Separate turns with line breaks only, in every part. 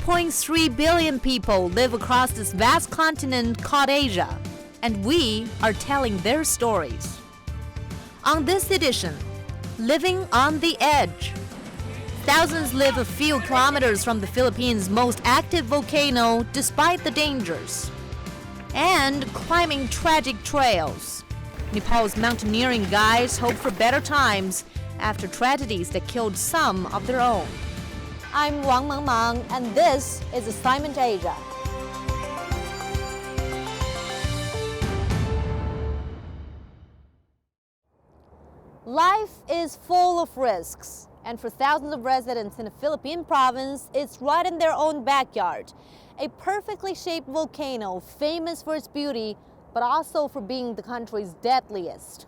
1.3 billion people live across this vast continent called Asia, and we are telling their stories. On this edition, Living on the Edge. Thousands live a few kilometers from the Philippines' most active volcano despite the dangers. And climbing tragic trails. Nepal's mountaineering guys hope for better times after tragedies that killed some of their own. I'm Wang Mang, and this is Assignment Asia. Life is full of risks, and for thousands of residents in a Philippine province, it's right in their own backyard. A perfectly shaped volcano famous for its beauty, but also for being the country's deadliest.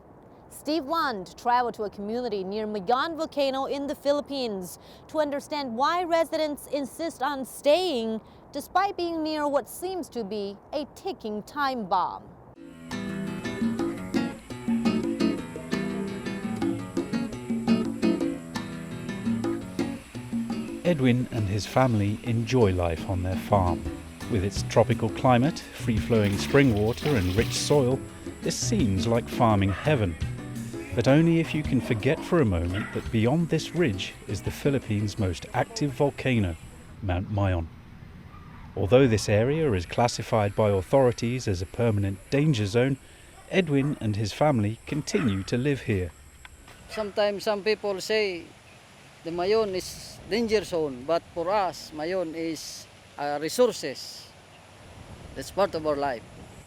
Steve Lunt traveled to a community near Mayon volcano in the Philippines to understand why residents insist on staying despite being near what seems to be a ticking time bomb.
Edwin and his family enjoy life on their farm. With its tropical climate, free-flowing spring water and rich soil, this seems like farming heaven. But only if you can forget for a moment that beyond this ridge is the Philippines' most active volcano, Mount Mayon. Although this area is classified by authorities as a permanent danger zone, Edwin and his family continue to live here.
Sometimes some people say the Mayon is danger zone, but for us, Mayon is resources. That's part of our life.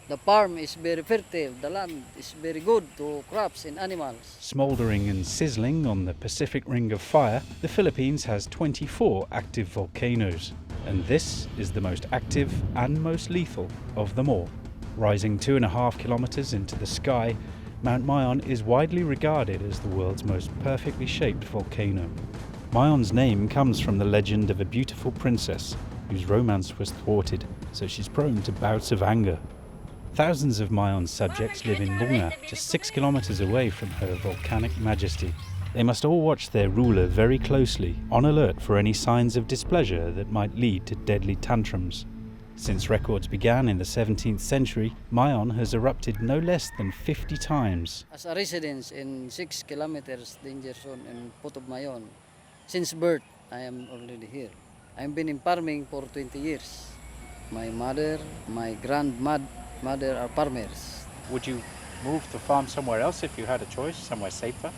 The farm is very fertile, the land is very good to crops and animals.
Smouldering and sizzling on the Pacific Ring of Fire, the Philippines has 24 active volcanoes, and this is the most active and most lethal of them all. Rising 2.5 kilometers into the sky, Mount Mayon is widely regarded as the world's most perfectly shaped volcano. Mayon's name comes from the legend of a beautiful princess whose romance was thwarted, so she's prone to bouts of anger. Thousands of Mayon's subjects live in Bunga, just 6 kilometers away from her volcanic majesty. They must all watch their ruler very closely, on alert for any signs of displeasure that might lead to deadly tantrums. Since records began in the 17th century, Mayon has erupted no less than 50 times.
As a resident in 6 kilometers danger zone in Putob Mayon, since birth I am already here. I've been in farming for 20 years. My mother, my grandmother are farmers.
Would you move to farm somewhere else if you had a choice, somewhere safer?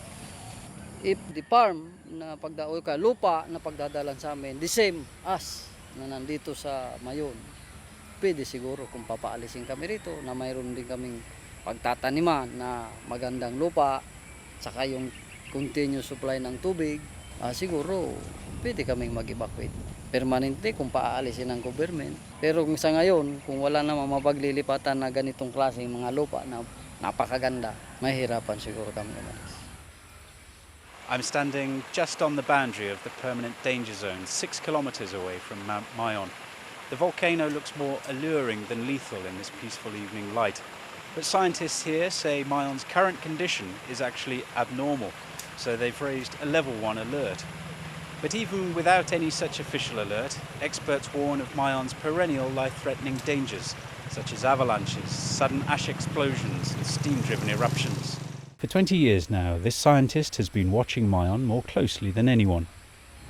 If the farm na pagdaoy ka, lupa na pagdadalan sa amin, the same as na nandito sa Mayon, pwede siguro kung papaalisin kami rito na mayroon din kaming pagtataniman na magandang lupa, saka yung continuous supply ng tubig, siguro pwede kaming mag-evacuate. Permanente kung paaalisin ng government. Pero sa ngayon, kung wala namang mapaglilipatan na ganitong klaseng mga lupa na napakaganda, mahirapan siguro kami umalis.
I'm standing just on the boundary of the permanent danger zone, 6 kilometers away from Mount Mayon. The volcano looks more alluring than lethal in this peaceful evening light. But scientists here say Mayon's current condition is actually abnormal, so they've raised a level 1 alert. But even without any such official alert, experts warn of Mayon's perennial life-threatening dangers, such as avalanches, sudden ash explosions and steam-driven eruptions. For 20 years now, this scientist has been watching Mayon more closely than anyone.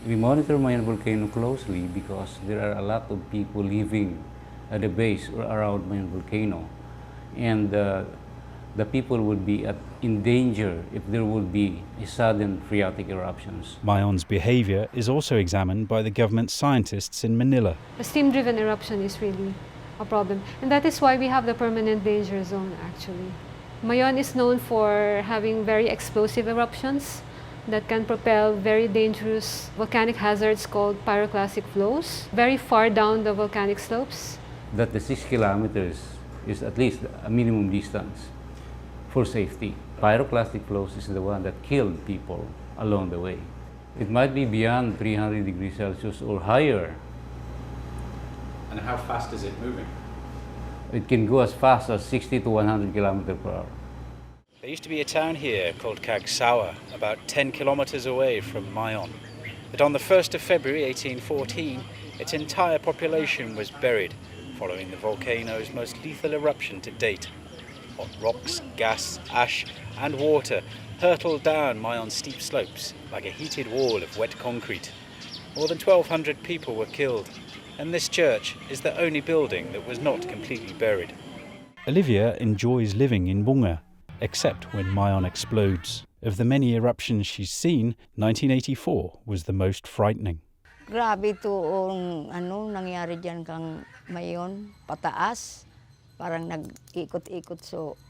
We monitor Mayon volcano closely because there are a lot of people living at the base or around Mayon volcano. And the people would be in danger if there would be a sudden phreatic eruptions.
Mayon's behavior is also examined by the government scientists in Manila.
The steam-driven eruption is really a problem, and that is why we have the permanent danger zone actually. Mayon is known for having very explosive eruptions that can propel very dangerous volcanic hazards called pyroclastic flows, very far down the volcanic slopes.
That the 6 kilometers is at least a minimum distance for safety. Pyroclastic flows is the one that killed people along the way. It might be beyond 300 degrees Celsius or higher.
And how fast is it moving?
It can go as fast as 60 to 100 kilometers per hour.
There used to be a town here called Cagsawa, about 10 kilometers away from Mayon. But on the 1st of February 1814, its entire population was buried, following the volcano's most lethal eruption to date. Hot rocks, gas, ash and water hurtled down Mayon's steep slopes like a heated wall of wet concrete. More than 1,200 people were killed, and this church is the only building that was not completely buried. Olivia enjoys living in Bunga, except when Mayon explodes. Of the many eruptions she's seen, 1984 was the most frightening.
Grabe itong nangyari dyan kang Mayon, pataas. Parang nag-ikot-ikot so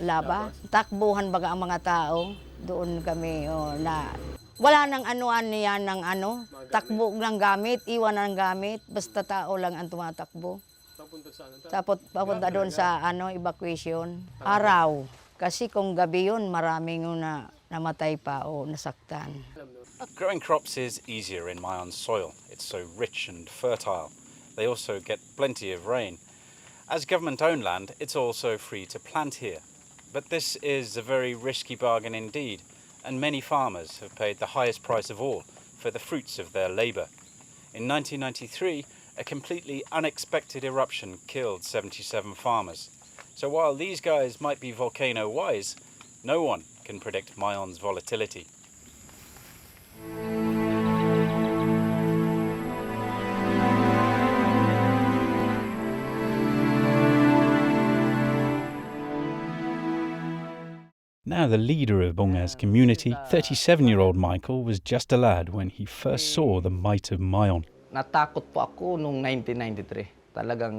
laba. Takbuhan baga ang mga tao. Doon kami na wala nang anuan niya ng takbo ng gamit, iwan ng gamit, basta tao lang ang tumatakbo. Papunta doon sa evacuation. Araw. Kasi kung gabi yun, maraming namatay pa o nasaktan.
Growing crops is easier in Mayon's soil. It's so rich and fertile. They also get plenty of rain. As government-owned land, it's also free to plant here. But this is a very risky bargain indeed, and many farmers have paid the highest price of all for the fruits of their labour. In 1993, a completely unexpected eruption killed 77 farmers. So while these guys might be volcano-wise, no one can predict Mayon's volatility. Now the leader of Bunga's community, 37-year-old Michael, was just a lad when he first saw the might of Mayon.
Natakot po ako noong 1993. Talagang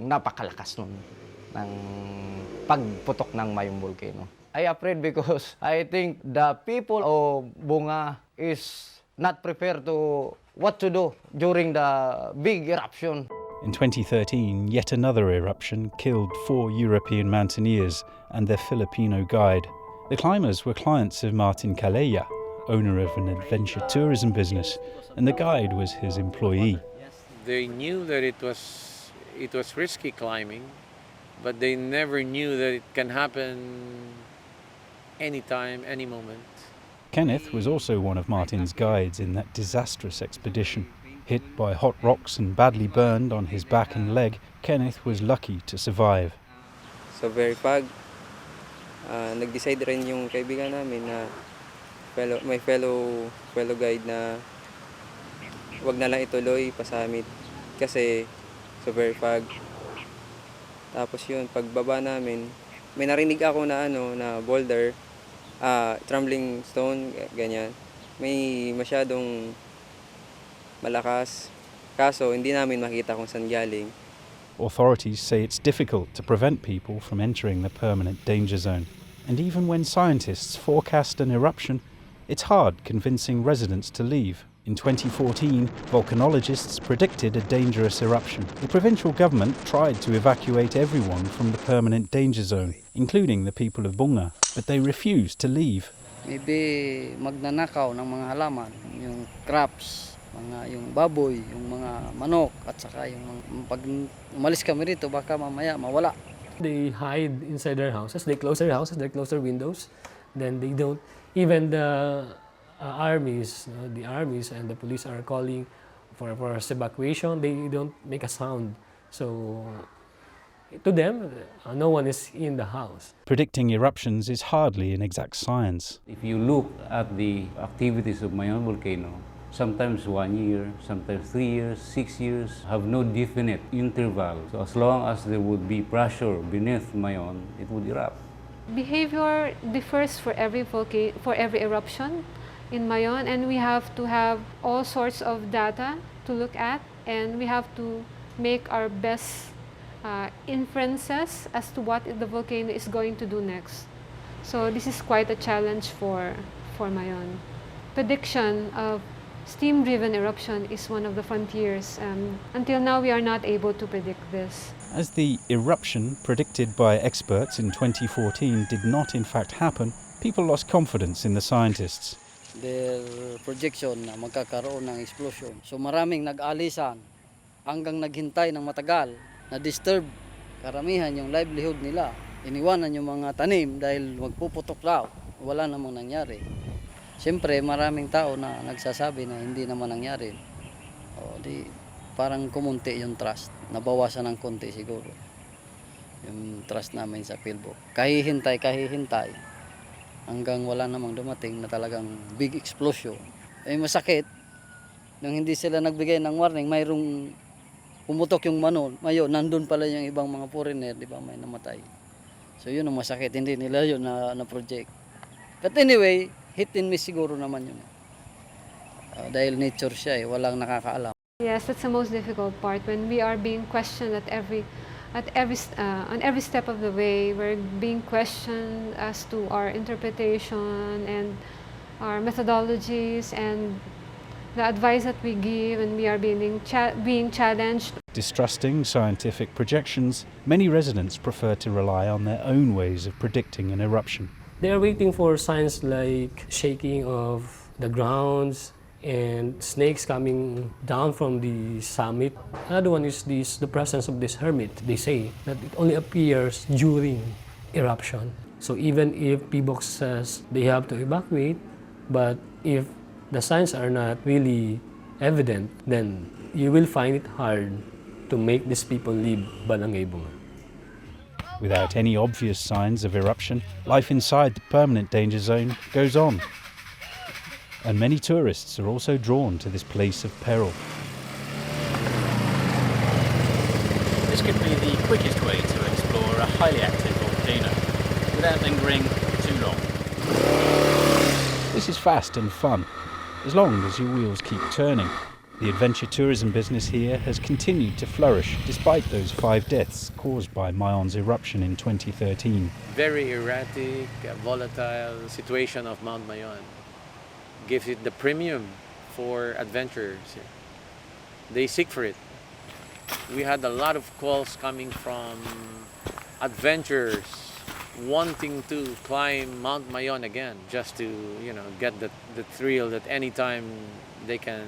napakalakas nun ng pagputok ng Mayon volcano. I afraid because I think the people of Bunga is not prepared to what to do during the big eruption.
In 2013, yet another eruption killed 4 European mountaineers and their Filipino guide. The climbers were clients of Martin Calleja, owner of an adventure tourism business, and the guide was his employee.
They knew that it was risky climbing, but they never knew that it can happen anytime, any moment.
Kenneth was also one of Martin's guides in that disastrous expedition. Hit by hot rocks and badly burned on his back and leg, Kenneth was lucky to survive.
So very pag nag-decide rin yung kaibigan namin na may fellow guide na wag na lang ituloy pasamit kasi super pag. Tapos yun, pagbaba namin, may narinig ako na na boulder, trembling stone, ganyan. May masyadong malakas, kaso hindi namin makita kung saan galing.
Authorities say it's difficult to prevent people from entering the permanent danger zone. And even when scientists forecast an eruption, it's hard convincing residents to leave. In 2014, volcanologists predicted a dangerous eruption. The provincial government tried to evacuate everyone from the permanent danger zone, including the people of Bunga, but they refused to leave.
Maybe magnanakaw ng mga halaman, yung crops, yung baboy, yung mga manok, at saka yung pag umalis kami rito, baka mamaya mawala.
They hide inside their houses, they close their houses, they close their windows, then they don't, even the armies and the police are calling for evacuation, they don't make a sound. So to them, no one is in the house.
Predicting eruptions is hardly an exact science.
If you look at the activities of Mayon volcano, sometimes 1 year, sometimes 3 years, 6 years, have no definite interval. So as long as there would be pressure beneath Mayon, it would erupt.
Behavior differs for every eruption in Mayon, and we have to have all sorts of data to look at, and we have to make our best inferences as to what the volcano is going to do next. So this is quite a challenge for Mayon. Prediction of steam-driven eruption is one of the frontiers. Until now, we are not able to predict this.
As the eruption predicted by experts in 2014 did not in fact happen, people lost confidence in the scientists.
Their projection na magkakaroon ng explosion. So maraming nag-alisan hanggang naghintay ng matagal, na-disturb karamihan yung livelihood nila. Iniwanan yung mga tanim dahil magpuputok daw. Wala namang nangyari. Siyempre, maraming tao na nagsasabi na hindi naman nangyari. O, di, parang kumunti yung trust. Nabawasan ng konti siguro. Yung trust namin sa PhilBook. Kahihintay, hanggang wala namang dumating na talagang big explosion. Eh, masakit. Nung hindi sila nagbigay ng warning, mayroong pumutok yung Mayon, nandun pala yung ibang mga foreigner, di ba, may namatay. So yun ang masakit, hindi nila yun na-project. But anyway, hit and miss siguro naman yun. Dahil nature siya walang nakakaalam.
Yes, that's the most difficult part when we are being questioned on every step of the way. We're being questioned as to our interpretation and our methodologies and the advice that we give, and we are being challenged.
Distrusting scientific projections, many residents prefer to rely on their own ways of predicting an eruption.
They are waiting for signs like shaking of the grounds and snakes coming down from the summit. Another one is the presence of this hermit. They say that it only appears during eruption. So even if PBOX says they have to evacuate, but if the signs are not really evident, then you will find it hard to make these people leave Barangay Bunga.
Without any obvious signs of eruption, life inside the permanent danger zone goes on. And many tourists are also drawn to this place of peril.
This could be the quickest way to explore a highly active volcano without lingering too long.
This is fast and fun, as long as your wheels keep turning. The adventure tourism business here has continued to flourish despite those 5 deaths caused by Mayon's eruption in 2013.
Very erratic, volatile situation of Mount Mayon gives it the premium for adventurers. They seek for it. We had a lot of calls coming from adventurers wanting to climb Mount Mayon again, just to get the thrill that anytime they can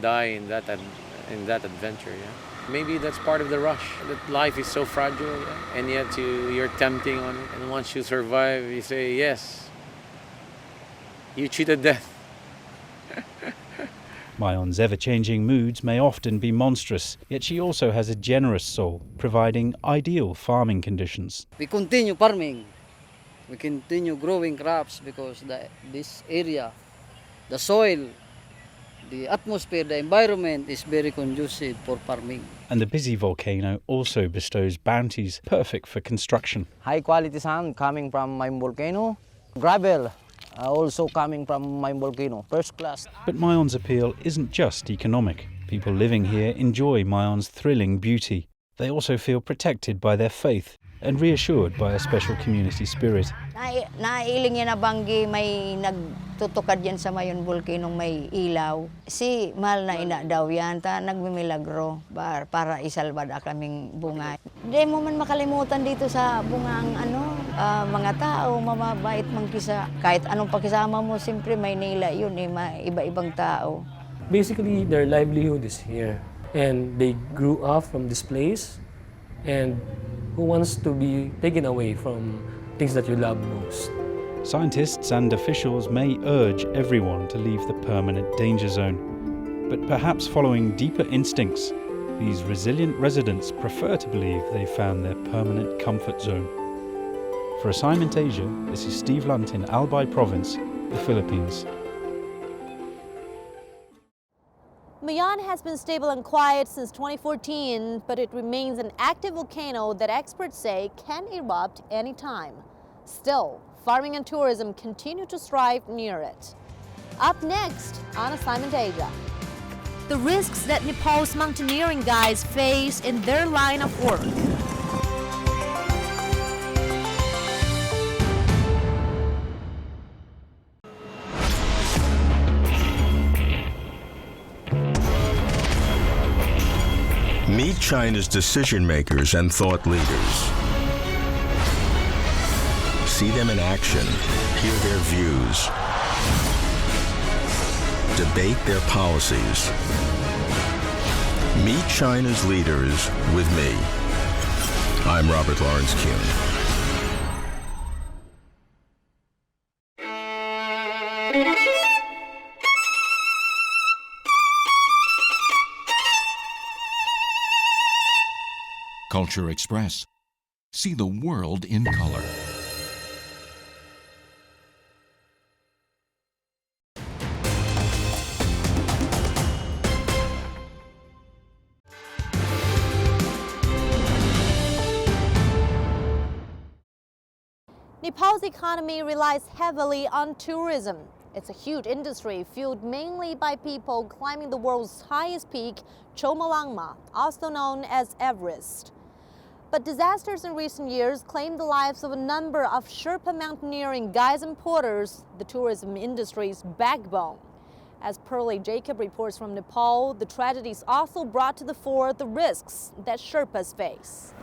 die in that adventure. Yeah, maybe that's part of the rush. That life is so fragile, and yet you're tempting on it. And once you survive, you say yes. You cheated death.
Mayon's ever-changing moods may often be monstrous, yet she also has a generous soul, providing ideal farming conditions.
We continue farming. We continue growing crops because this area, the soil, the atmosphere, the environment is very conducive for farming.
And the busy volcano also bestows bounties perfect for construction.
High quality sand coming from Mayon volcano, gravel also coming from Mayon volcano, first class.
But Mayon's appeal isn't just economic. People living here enjoy Mayon's thrilling beauty. They also feel protected by their faith and reassured by a special community spirit.
Nailing yan na banggi, may nagtutukad yan sa Mayon volcano, may ilaw. Si mahal na ina daw yan, nagmimilagro para isalbada kaming bunga. Hindi mo man makalimutan dito sa bungang mga tao, mamabait mangkisa. Kahit anong pakisama mo, simpre may nila yun, iba-ibang tao.
Basically, their livelihood is here. And they grew up from this place. And who wants to be taken away from things that you love most?
Scientists and officials may urge everyone to leave the permanent danger zone. But perhaps following deeper instincts, these resilient residents prefer to believe they found their permanent comfort zone. For Assignment Asia, this is Steve Lunt in Albay Province, the Philippines.
Mayon has been stable and quiet since 2014, but it remains an active volcano that experts say can erupt anytime. Still, farming and tourism continue to thrive near it. Up next on Assignment Asia, the risks that Nepal's mountaineering guides face in their line of work.
Meet China's decision makers and thought leaders. See them in action, hear their views, debate their policies. Meet China's leaders with me. I'm Robert Lawrence Kuhn.
Culture Express. See the world in color.
Nepal's economy relies heavily on tourism. It's a huge industry fueled mainly by people climbing the world's highest peak, Qomolangma, also known as Everest. But disasters in recent years claimed the lives of a number of Sherpa mountaineering guides and porters, the tourism industry's backbone. As Pearly Jacob reports from Nepal, the tragedies also brought to the fore the risks that Sherpas face.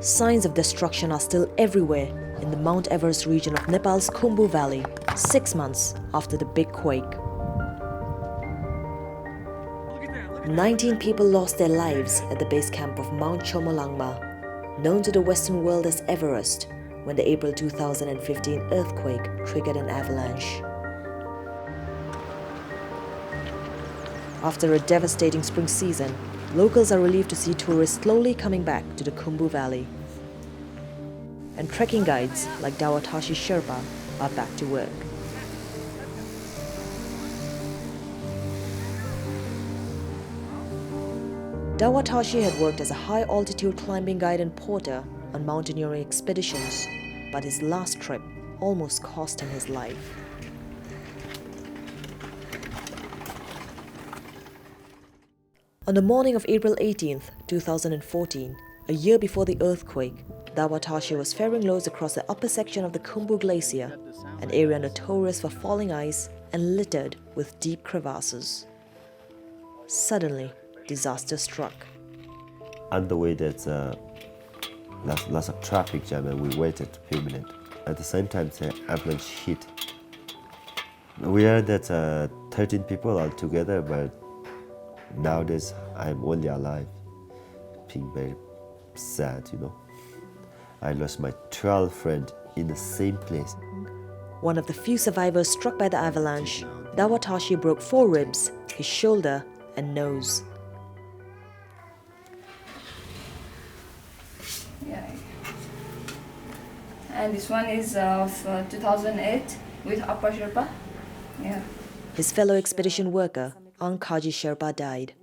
Signs of destruction are still everywhere in the Mount Everest region of Nepal's Khumbu Valley, 6 months after the big quake. 19 people lost their lives at the base camp of Mount Qomolangma, known to the Western world as Everest, when the April 2015 earthquake triggered an avalanche. After a devastating spring season, locals are relieved to see tourists slowly coming back to the Khumbu Valley. And trekking guides like DAWA TASHI Sherpa are back to work. DAWA TASHI had worked as a high-altitude climbing guide and porter on mountaineering expeditions, but his last trip almost cost him his life. On the morning of April 18th, 2014, a year before the earthquake, DAWA TASHI was ferrying loads across the upper section of the Khumbu Glacier, an area notorious for falling ice and littered with deep crevasses. Suddenly, disaster struck.
On the way, there's lots of traffic jam, and we waited a few minutes. At the same time, the avalanche hit. We are 13 people all together, but nowadays I'm only alive. Being very sad, you know. I lost my 12 friends in the same place.
One of the few survivors struck by the avalanche, DAWA TASHI broke 4 ribs, his shoulder and nose.
Yeah. And this one is of 2008 with Upper Sherpa. Yeah.
His fellow expedition worker, Kaji Sherpa, died,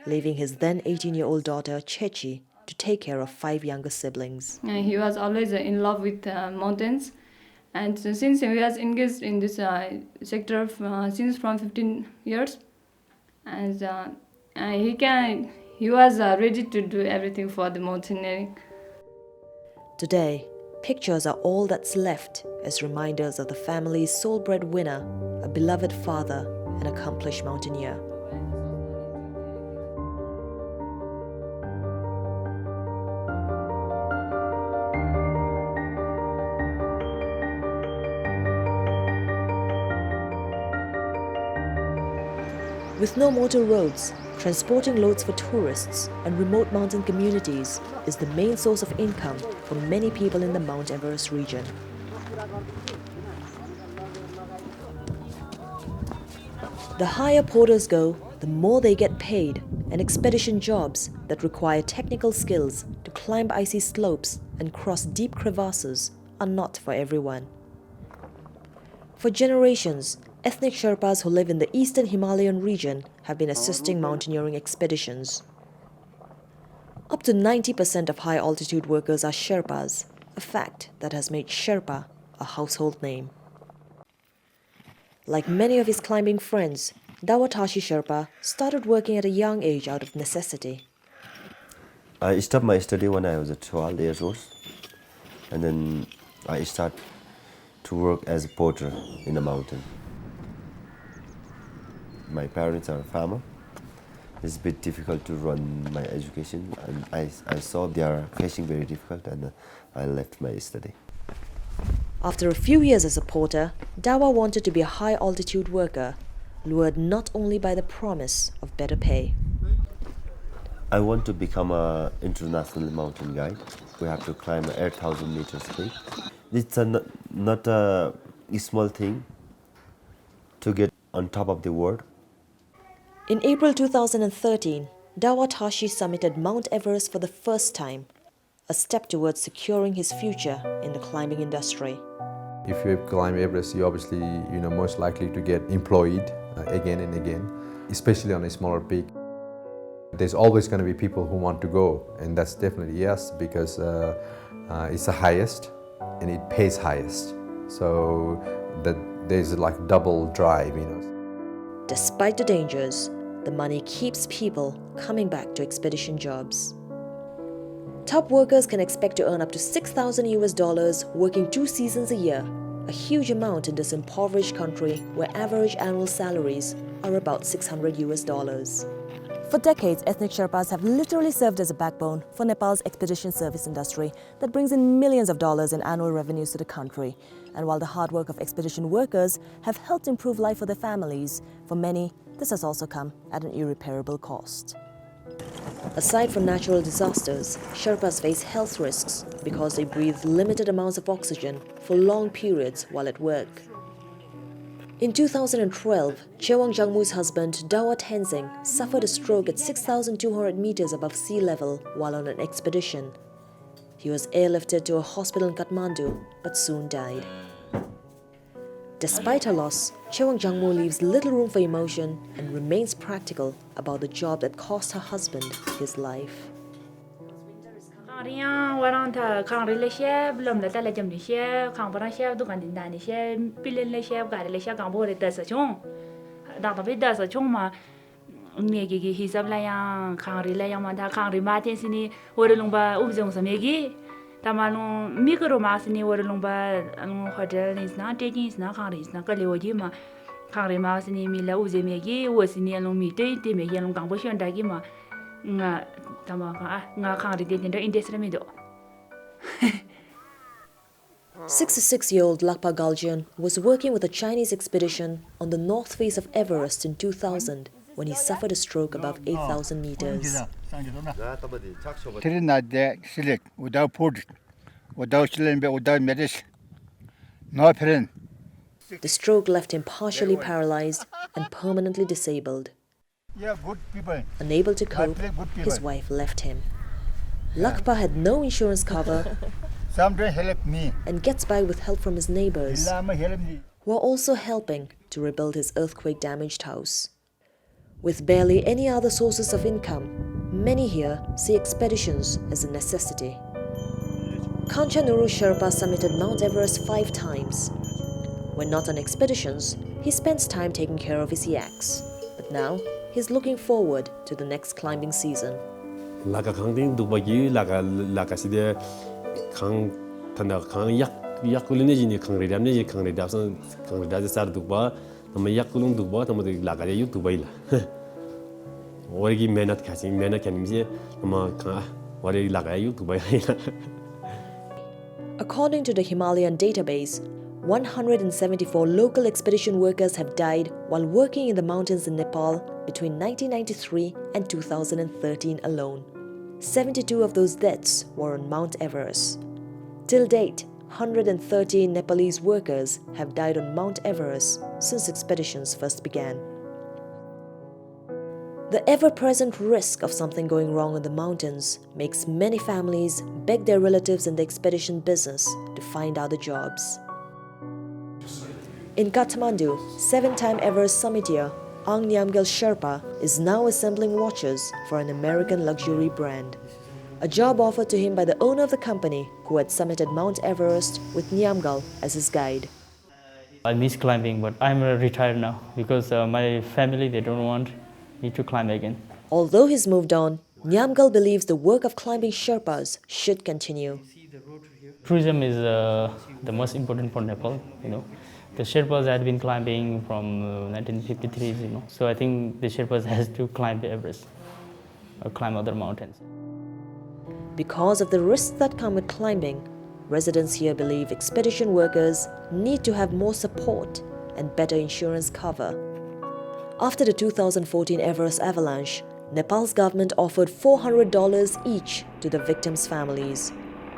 leaving his then 18-year-old daughter, CHECHI, to take care of 5 younger siblings.
He was always in love with mountains, and since he was engaged in this sector since from 15 years, and he was ready to do everything for the mountaineering.
Today, pictures are all that's left as reminders of the family's sole breadwinner, a beloved father, an accomplished mountaineer. With no motor roads, transporting loads for tourists and remote mountain communities is the main source of income for many people in the Mount Everest region. The higher porters go, the more they get paid, and expedition jobs that require technical skills to climb icy slopes and cross deep crevasses are not for everyone. For generations, ethnic Sherpas who live in the eastern Himalayan region have been assisting mountaineering expeditions. Up to 90% of high-altitude workers are Sherpas, a fact that has made Sherpa a household name. Like many of his climbing friends, DAWA TASHI Sherpa started working at a young age out of necessity.
I stopped my study when I was 12 years old, and then I started to work as a porter in the mountain. My parents are a farmer. It's a bit difficult to run my education, and I saw they are facing very difficult, and I left my study.
After a few years as a porter, DAWA wanted to be a high-altitude worker,
lured not only by the promise of better pay.
I want to become an international mountain guide. We have to climb 8,000 meters peak. It's not a small thing to get on top of the world.
In April 2013, DAWA TASHI summited Mount Everest for the first time, a step towards securing his future in the climbing industry.
If you climb Everest, you're obviously most likely to get employed again and again, especially on a smaller peak. There's always going to be people who want to go, and that's definitely yes, because it's the highest and it pays highest. So that there's like double drive,
Despite the dangers, the money keeps people coming back to expedition jobs. Top workers can expect to earn up to $6,000 working 2 seasons a year, a huge amount in this impoverished country where average annual salaries are about $600. For decades, ethnic Sherpas have literally served as a backbone for Nepal's expedition service industry that brings in millions of dollars in annual revenues to the country. And while the hard work of expedition workers have helped improve life for their families, for many, this has also come at an irreparable cost. Aside from natural disasters, Sherpas face health risks because they breathe limited amounts of oxygen for long periods while at work. In 2012, Chewang Jangmu's husband, Dawa Tenzing, suffered a stroke at 6,200 meters above sea level while on an expedition. He was airlifted to a hospital in Kathmandu, but soon died. Despite her loss, Chewang Jangmu leaves little room for emotion and remains practical about the job that cost her husband his life.
Tamanu mikro masini warulumba hotel nisna taking isna khari isna kaleoji ma khari masini mila uzemegi wasini alumi te me yalum kambo shondagi ma nga tamaka nga khari de indesremido.
66-year-old Lakpa Galjian was working with a Chinese expedition on the north face of Everest in 2000 when he suffered a stroke above 8,000 meters.
Without food, without children, without medicine, no parent.
The stroke left him partially paralyzed and permanently disabled. Unable to cope, his wife left him. Lakpa had no insurance cover and gets by with help from his neighbors, who are also helping to rebuild his earthquake-damaged house. With barely any other sources of income, many here see expeditions as a necessity. Kanchanuru Sherpa summited Mount Everest 5 times. When not on expeditions, he spends time taking care of his yaks. But now, he's looking forward to the next climbing season. According to the Himalayan database, 174 local expedition workers have died while working in the mountains in Nepal between 1993 and 2013 alone. 72 of those deaths were on Mount Everest. Till date, 113 Nepalese workers have died on Mount Everest since expeditions first began. The ever-present risk of something going wrong on the mountains makes many families beg their relatives in the expedition business to find other jobs. In Kathmandu, 7-time Everest summiteer Ang Nyamgyal Sherpa is now assembling watches for an American luxury brand. A job offered to him by the owner of the company who had summited Mount Everest with Nyamgyal as his guide.
I miss climbing, but I'm retired now because my family, they don't want me to climb again.
Although he's moved on, Nyamgyal believes the work of climbing Sherpas should continue.
Tourism is the most important for Nepal, The Sherpas had been climbing from 1953, So I think the Sherpas has to climb the Everest or climb other mountains.
Because of the risks that come with climbing, residents here believe expedition workers need to have more support and better insurance cover. After the 2014 Everest avalanche, Nepal's government offered $400 each to the victims' families.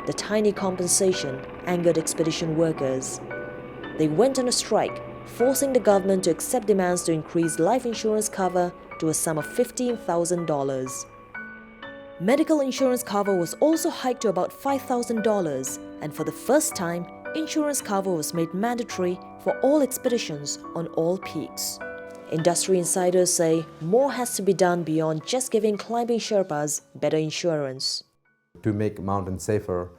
The tiny compensation angered expedition workers. They went on a strike, forcing the government to accept demands to increase life insurance cover to a sum of $15,000. Medical insurance cover was also hiked to about $5,000, and for the first time, insurance cover was made mandatory for all expeditions on all peaks. Industry insiders say more has to be done beyond just giving climbing Sherpas better insurance.
To make mountains safer,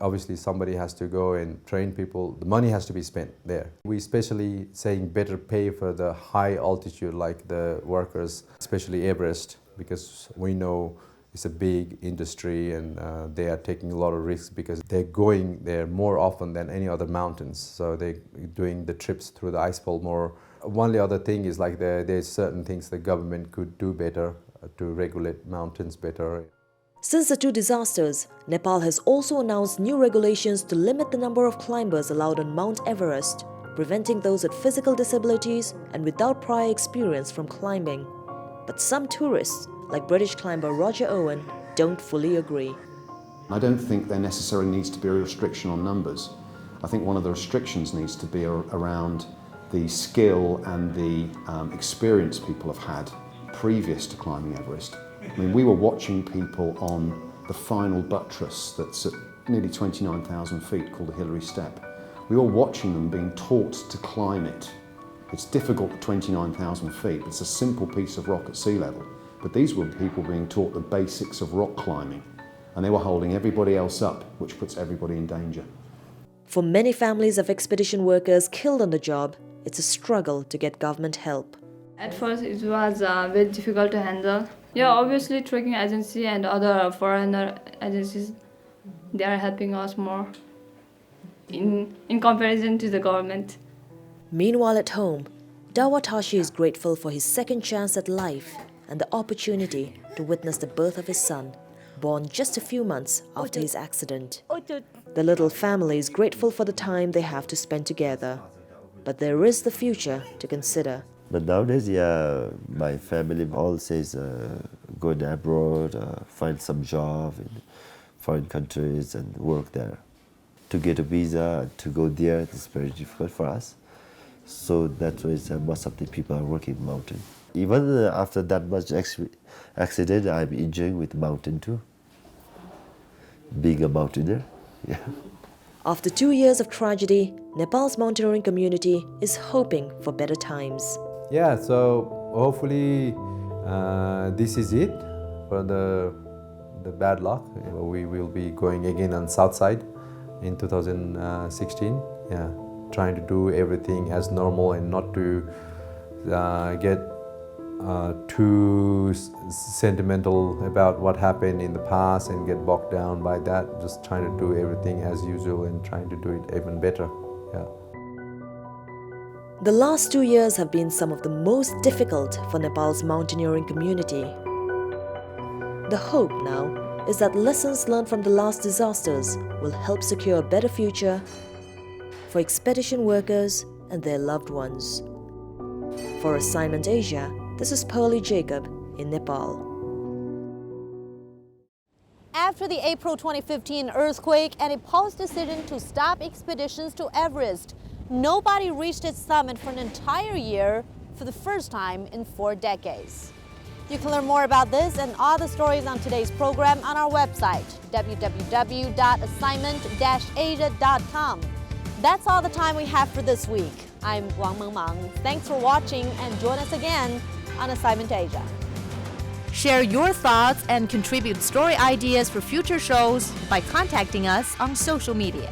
obviously somebody has to go and train people. The money has to be spent there. We especially saying better pay for the high altitude like the workers, especially Everest, because we know it's a big industry and they are taking a lot of risks because they're going there more often than any other mountains. So they're doing the trips through the icefall more. One other thing is like there's certain things the government could do better to regulate mountains better.
Since the two disasters, Nepal has also announced new regulations to limit the number of climbers allowed on Mount Everest, preventing those with physical disabilities and without prior experience from climbing. But some tourists, like British climber Roger Owen, don't fully agree.
I don't think there necessarily needs to be a restriction on numbers. I think one of the restrictions needs to be around the skill and the experience people have had previous to climbing Everest. I mean, we were watching people on the final buttress that's at nearly 29,000 feet called the Hillary Step. We were watching them being taught to climb it. It's difficult at 29,000 feet, but it's a simple piece of rock at sea level. But these were people being taught the basics of rock climbing, and they were holding everybody else up, which puts everybody in danger.
For many families of expedition workers killed on the job, it's a struggle to get government help.
At first it was very difficult to handle. Yeah, obviously trekking agency and other foreigner agencies, they are helping us more in comparison to the government.
Meanwhile at home, DAWA TASHI is grateful for his second chance at life and the opportunity to witness the birth of his son, born just a few months after his accident. The little family is grateful for the time they have to spend together, but there is the future to consider.
But nowadays, yeah, my family all says go abroad, find some job in foreign countries and work there. To get a visa, to go there, it's very difficult for us. So that's why most of the people are working mountain. Even after that much accident, I'm enjoying with mountain too. Being a mountaineer, yeah.
After 2 years of tragedy, Nepal's mountaineering community is hoping for better times.
Yeah, so hopefully this is it for the bad luck. We will be going again on south side in 2016. Yeah, trying to do everything as normal and not to get too sentimental about what happened in the past and get bogged down by that. Just trying to do everything as usual and trying to do it even better. Yeah.
The last 2 years have been some of the most difficult for Nepal's mountaineering community. The hope now is that lessons learned from the last disasters will help secure a better future for expedition workers and their loved ones. For Assignment Asia, this is Pearly Jacob in Nepal.
After the April 2015 earthquake and Nepal's decision to stop expeditions to Everest, nobody reached its summit for an entire year for the first time in 4 decades. You can learn more about this and all the stories on today's program on our website, www.assignment-asia.com. That's all the time we have for this week. I'm Wang Mengmang. Thanks for watching and join us again on Assignment Asia. Share your thoughts and contribute story ideas for future shows by contacting us on social media.